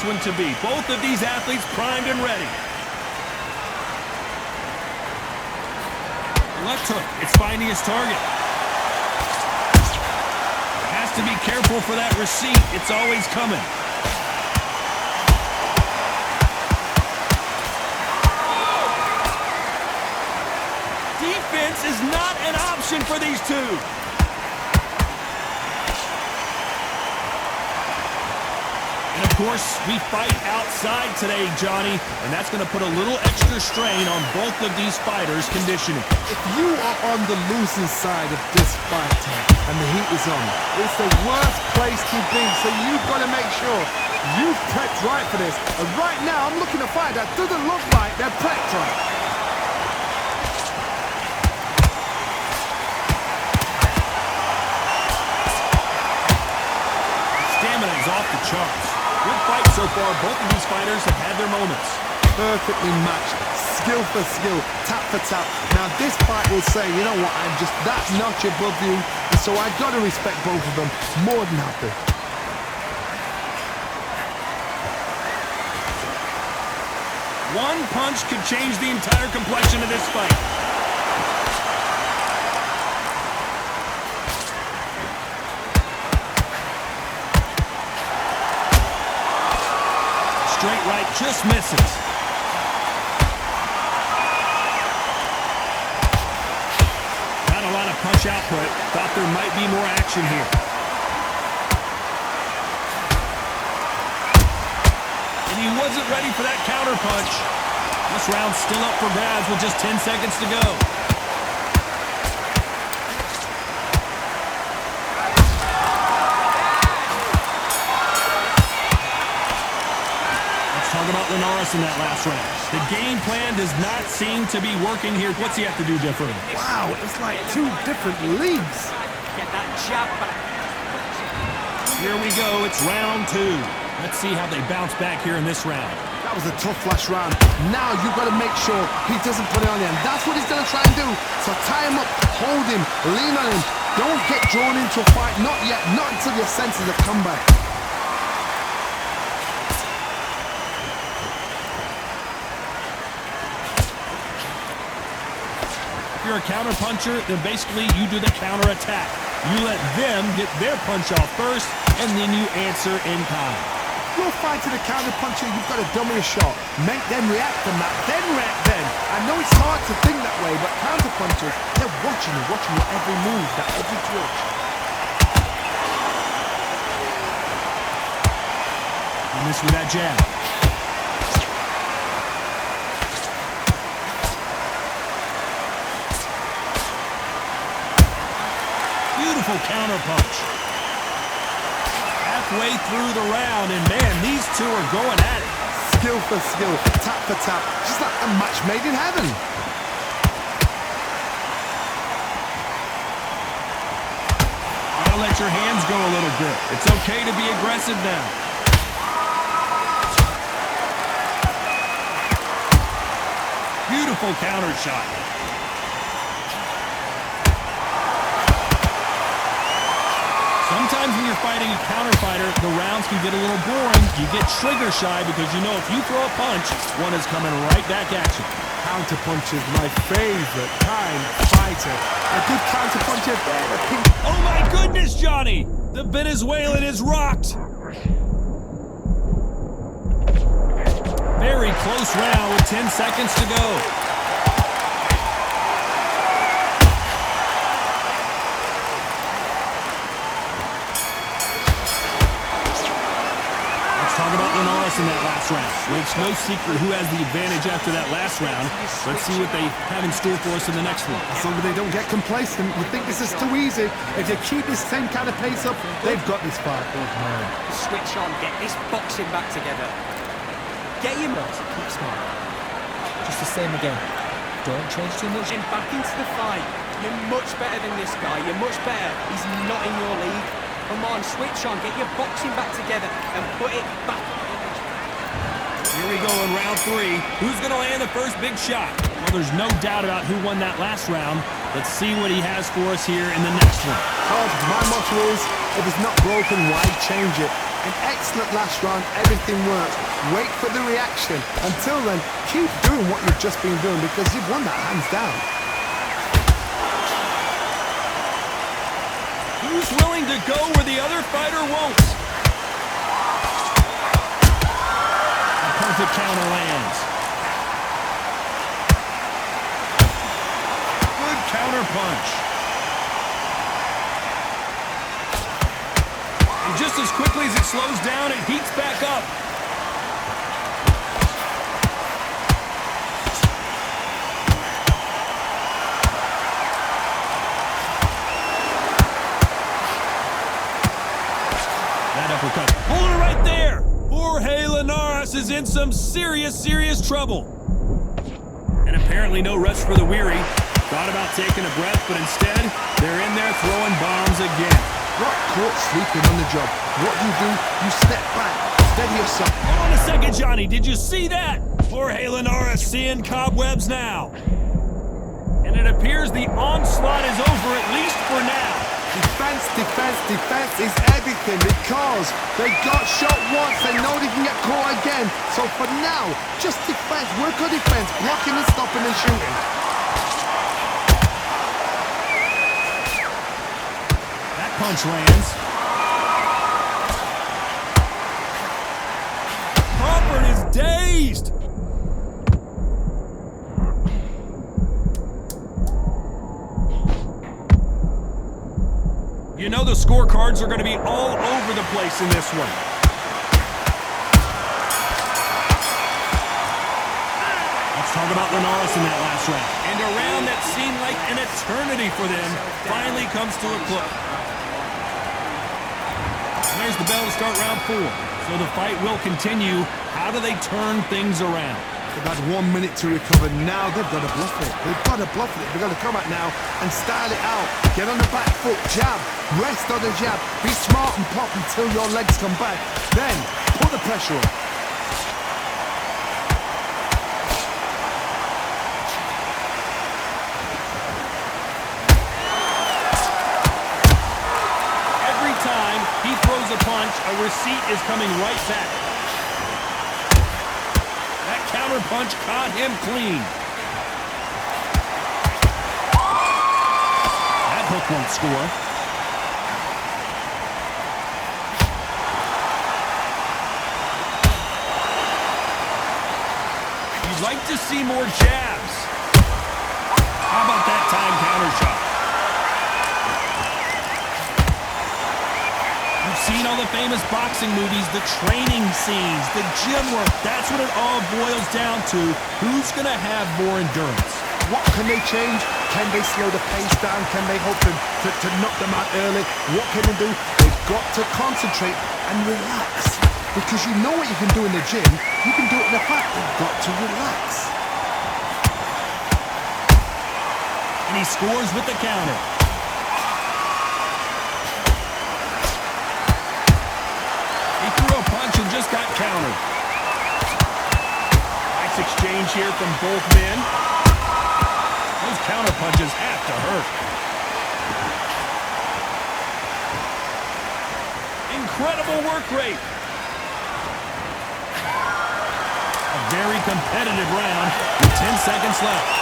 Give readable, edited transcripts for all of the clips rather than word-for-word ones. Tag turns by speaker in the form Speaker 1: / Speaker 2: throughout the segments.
Speaker 1: one to be. Both of these athletes primed and ready. Left hook. It's finding his target. Has to be careful for that receipt. It's always coming. Defense is not an option for these two. And of course, we fight outside today, Johnny, and that's going to put a little extra strain on both of these fighters' conditioning.
Speaker 2: If you are on the losing side of this fight and the heat is on, it's the worst place to be, so you've got to make sure you've prepped right for this. And right now, I'm looking to fight that doesn't look like they're prepped right.
Speaker 1: Stamina is off the charts. Good fight so far. Both of these fighters have had their moments.
Speaker 2: Perfectly matched, skill for skill, tap for tap. Now this fight will say, you know what, I'm just that notch above you, and so I've got to respect both of them more than happy.
Speaker 1: One punch could change the entire complexion of this fight. Straight right just misses. Not a lot of punch output. Thought there might be more action here. And he wasn't ready for that counter punch. This round's still up for grabs with just 10 seconds to go. Talk about Linares in that last round. The game plan does not seem to be working here. What's he have to do differently?
Speaker 2: Wow, it's like two different leagues.
Speaker 3: Get that jab back.
Speaker 1: Here we go. It's round two. Let's see how they bounce back here in this round.
Speaker 2: That was a tough last round. Now you've got to make sure he doesn't put it on you. And that's what he's going to try and do. So tie him up, hold him, lean on him. Don't get drawn into a fight. Not yet. Not until your senses have come back.
Speaker 1: If you're a counter puncher, then basically you do the counter attack. You let them get their punch off first, and then you answer in kind.
Speaker 2: You're fighting a counter puncher, you've got to dummy a shot. Make them react from that, then react then. I know it's hard to think that way, but counter punchers, they're watching your every move, that every twitch.
Speaker 1: You miss with that jab. Beautiful counter punch. Halfway through the round, and man, these two are going at it.
Speaker 2: Skill for skill, tap for tap, just like a match made in heaven.
Speaker 1: Gotta let your hands go a little bit. It's okay to be aggressive now. Beautiful counter shot. Sometimes when you're fighting a counter fighter, the rounds can get a little boring. You get trigger shy because you know if you throw a punch, one is coming right back at you.
Speaker 2: Counter punch is my favorite kind of fighter. A good counter puncher.
Speaker 1: Oh my goodness, Johnny! The Venezuelan is rocked. Very close round with 10 seconds to go. Talk about Linares in that last round. Well, it's no secret who has the advantage after that last round. Let's see what they have in store for us in the next one.
Speaker 2: As long as they don't get complacent, you think this is too easy. If they keep this same kind of pace up, they've got this fight.
Speaker 3: Switch on, get this boxing back together. Get your moves, keep smart.
Speaker 4: Just the same again. Don't change too much.
Speaker 3: And back into the fight. You're much better than this guy. You're much better. He's not in your league. Come on, switch on, get your boxing back together and put it back.
Speaker 1: Here we go in round three. Who's going to land the first big shot? Well, there's no doubt about who won that last round. Let's see what he has for us here in the next one.
Speaker 2: My motto is, if it's not broken, why change it? An excellent last round, everything works. Wait for the reaction. Until then, keep doing what you've just been doing because you've won that hands down.
Speaker 1: Who's willing to go where the other fighter won't? A perfect counter lands. Good counter punch. And just as quickly as it slows down, it heats back up. Uppercut. Hold it right there! Jorge Linares is in some serious trouble. And apparently no rest for the weary. Thought about taking a breath, but instead, they're in there throwing bombs again.
Speaker 2: Not caught sleeping on the job. What do? You step back, steady yourself.
Speaker 1: Hold on a second, Johnny. Did you see that? Jorge Linares seeing cobwebs now. And it appears the onslaught is over, at least for now.
Speaker 2: Defense is everything because they got shot once, they know they can get caught again. So for now, just defense, work on defense, blocking and stopping and shooting.
Speaker 1: That punch lands. Crawford is dazed. You know the scorecards are going to be all over the place in this one. Let's talk about Linares in that last round. And a round that seemed like an eternity for them finally comes to a close. And there's the bell to start round 4. So the fight will continue. How do they turn things around?
Speaker 2: They've had 1 minute to recover. Now they've got to bluff it. They've got to bluff it. They've got to come out now and style it out. Get on the back foot, jab, rest on the jab. Be smart and pop until your legs come back. Then put the pressure on.
Speaker 1: Every time he throws a punch, a receipt is coming right back. Counter punch caught him clean. That hook won't score. You'd like to see more jabs. How about that time counter shot? You've seen all the famous boxing movies, the training scenes, the gym work. That's what it all boils down to. Who's going to have more endurance?
Speaker 2: What can they change? Can they slow the pace down? Can they hope to knock them out early? What can they do? They've got to concentrate and relax. Because you know what you can do in the gym, you can do it in the fight. They've got to relax.
Speaker 1: And he scores with the counter. He threw a punch and just got countered. Nice exchange here from both men. Those counter punches have to hurt. Incredible work rate. A very competitive round with 10 seconds left.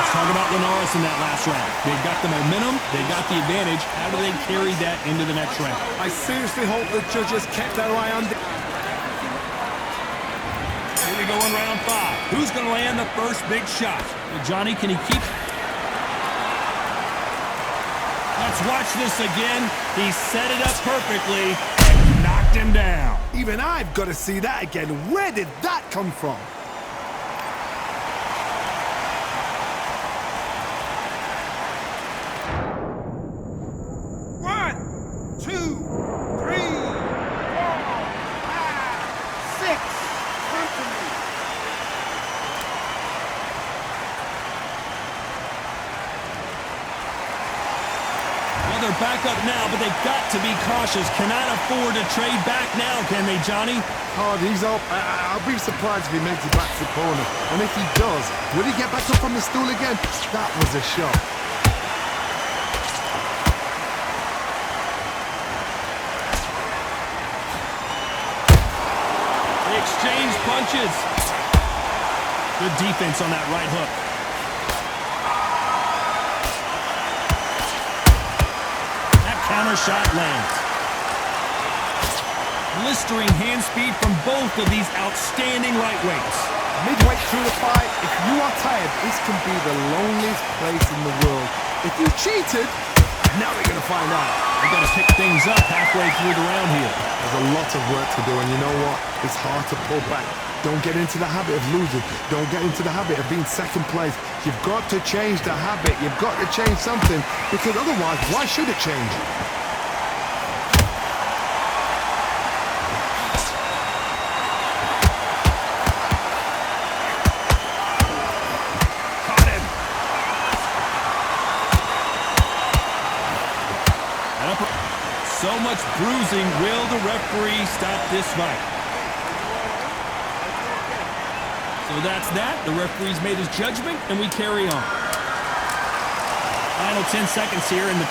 Speaker 1: Talk about Linares in that last round. They've got the momentum, they've got the advantage. How do they carry that into the next round?
Speaker 2: I seriously hope the judges kept their eye on the...
Speaker 1: Here we go in round 5. Who's going to land the first big shot? Well, Johnny, can he keep... Let's watch this again. He set it up perfectly and knocked him down.
Speaker 2: Even I've got to see that again. Where did that come from?
Speaker 1: Well, they're back up now, but they've got to be cautious. Cannot afford to trade back now, can they, Johnny?
Speaker 2: Hard, he's up. I'll be surprised if he makes it back to the corner. And if he does, will he get back up on the stool again? That was a shot.
Speaker 1: They exchange punches. Good defense on that right hook. That counter shot lands. Blistering hand speed from both of these outstanding lightweights.
Speaker 2: Midway through the fight, if you are tired, this can be the loneliest place in the world. If you cheated, now we're going to find out.
Speaker 1: They've got to pick things up halfway through the round here.
Speaker 2: There's a lot of work to do, and you know what? It's hard to pull back. Don't get into the habit of losing. Don't get into the habit of being second place. You've got to change the habit. You've got to change something, because otherwise, why should it change?
Speaker 1: So much bruising. Will the referee stop this fight? So that's that. The referee's made his judgment, and we carry on. Final 10 seconds here in the...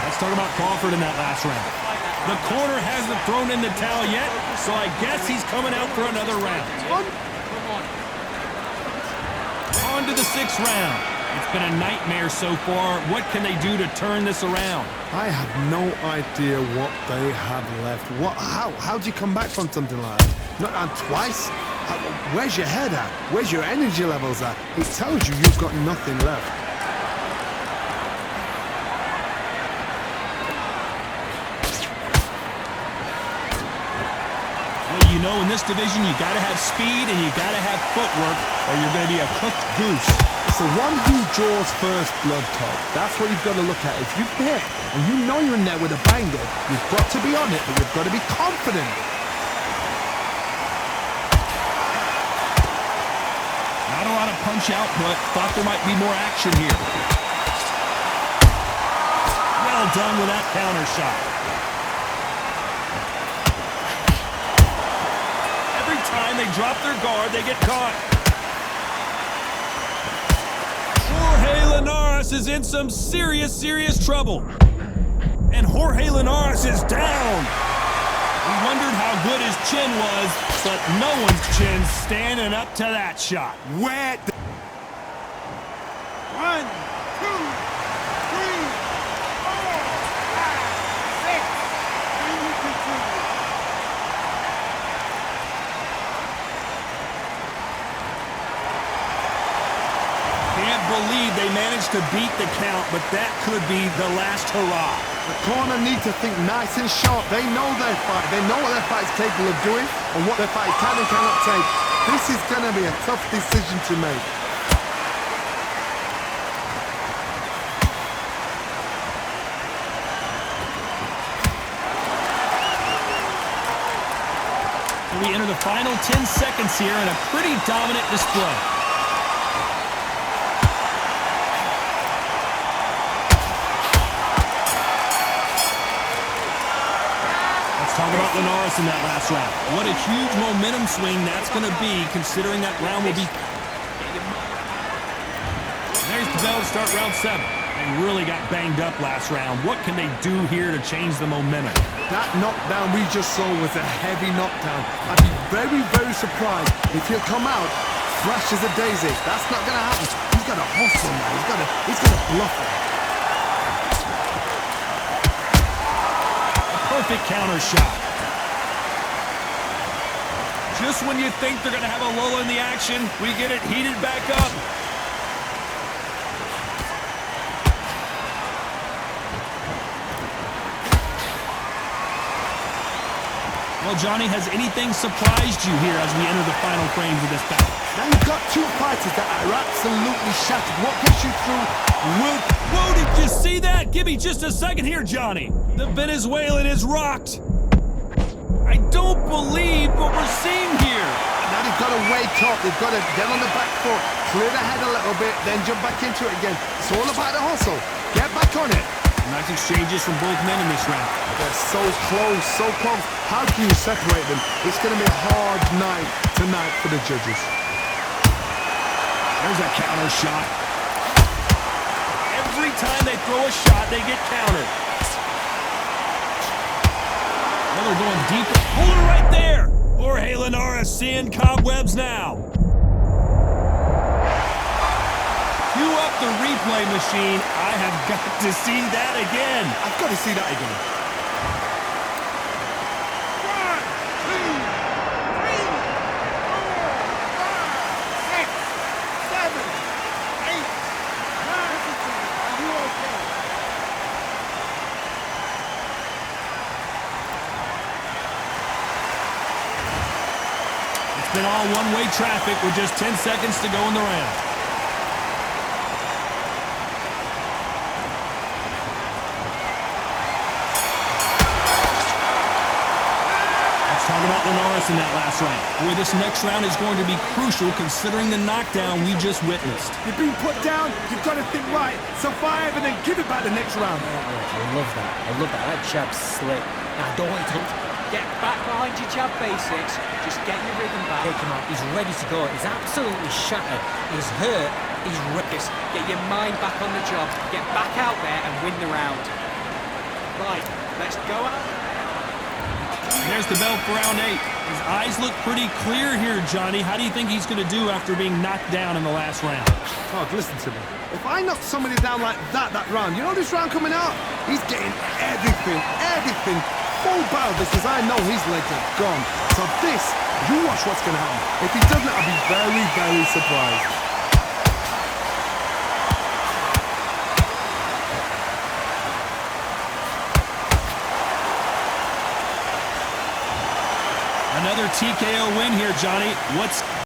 Speaker 1: Let's talk about Crawford in that last round. The corner hasn't thrown in the towel yet, so I guess he's coming out for another round. On to the 6th round. It's been a nightmare so far. What can they do to turn this around?
Speaker 2: I have no idea what they have left. How do you come back from something like that? Not on twice? Where's your head at? Where's your energy levels at? It tells you you've got nothing left.
Speaker 1: You know, in this division, you got to have speed and you got to have footwork, or you're going to be a cooked goose.
Speaker 2: It's the one who draws first blood, Todd. That's what you've got to look at. If you've hit and you know you're in there with a banger, you've got to be on it, but you've got to be confident.
Speaker 1: Not a lot of punch output. Thought there might be more action here. Well done with that counter shot. They drop their guard, they get caught. Jorge Linares is in some serious trouble. And Jorge Linares is down. We wondered how good his chin was, but no one's chin's standing up to that shot.
Speaker 2: Where?
Speaker 3: 1, 2, 3, 4, 5, 6.
Speaker 1: Can't believe they managed to beat the count, but that could be the last hurrah.
Speaker 2: The corner need to think nice and sharp. They know their fight. They know what their fight's capable of doing and what their fight can and cannot take. This is going to be a tough decision to make.
Speaker 1: We enter the final 10 seconds here in a pretty dominant display. Talk about Linares in that last round. What a huge momentum swing that's going to be, considering that round will be... There's the bell to start round 7. They really got banged up last round. What can they do here to change the momentum?
Speaker 2: That knockdown we just saw was a heavy knockdown. I'd be very surprised if he'll come out fresh as a daisy. That's not going to happen. He's got to hustle now. He's got to bluff it.
Speaker 1: Perfect counter shot. Just when you think they're going to have a lull in the action, we get it heated back up. Well, Johnny, has anything surprised you here as we enter the final frames of this bout?
Speaker 2: Now you've got two fighters that are absolutely shattered. What gets you through will...
Speaker 1: Whoa, did you see that? Give me just a second here, Johnny. The Venezuelan is rocked. I don't believe what we're seeing here.
Speaker 2: top. They've got to get on the back foot, clear the head a little bit, then jump back into it again. It's all about the hustle. Get back on it.
Speaker 1: Nice exchanges from both men in this round.
Speaker 2: They're so close, so close. How can you separate them? It's going to be a hard night tonight for the judges.
Speaker 1: There's a counter shot. Every time they throw a shot, they get countered. Well, they're going deep. Hold it right there. Jorge Linares seeing cobwebs now. Cue up the replay machine. I have got to see that again.
Speaker 2: I've got to see that again. 1, 2, 3, 4, 5, 6, 7, 8, 9, 10.
Speaker 1: It's been all one-way traffic with just 10 seconds to go in the round. Talk about Linares in that last round. Boy, this next round is going to be crucial considering the knockdown we just witnessed.
Speaker 2: You've been put down, you've got to think right. Survive and then give it back the next round.
Speaker 4: I love that. I love that. That jab's slick. I don't want you to
Speaker 3: Get back behind your jab basics. Just get your rhythm back.
Speaker 4: take him out. He's ready to go. He's absolutely shattered. He's hurt. He's ready.
Speaker 3: Just get your mind back on the job. Get back out there and win the round. Right, let's go out.
Speaker 1: There's the bell for round 8. His eyes look pretty clear here, Johnny. How do you think he's going to do after being knocked down in the last round?
Speaker 2: Oh, listen to me. If I knock somebody down like that round, you know this round coming out? He's getting everything full battle because I know his legs are gone. So this, you watch what's going to happen. If he doesn't, I'll be very, very surprised.
Speaker 1: Another TKO win here, Johnny. What's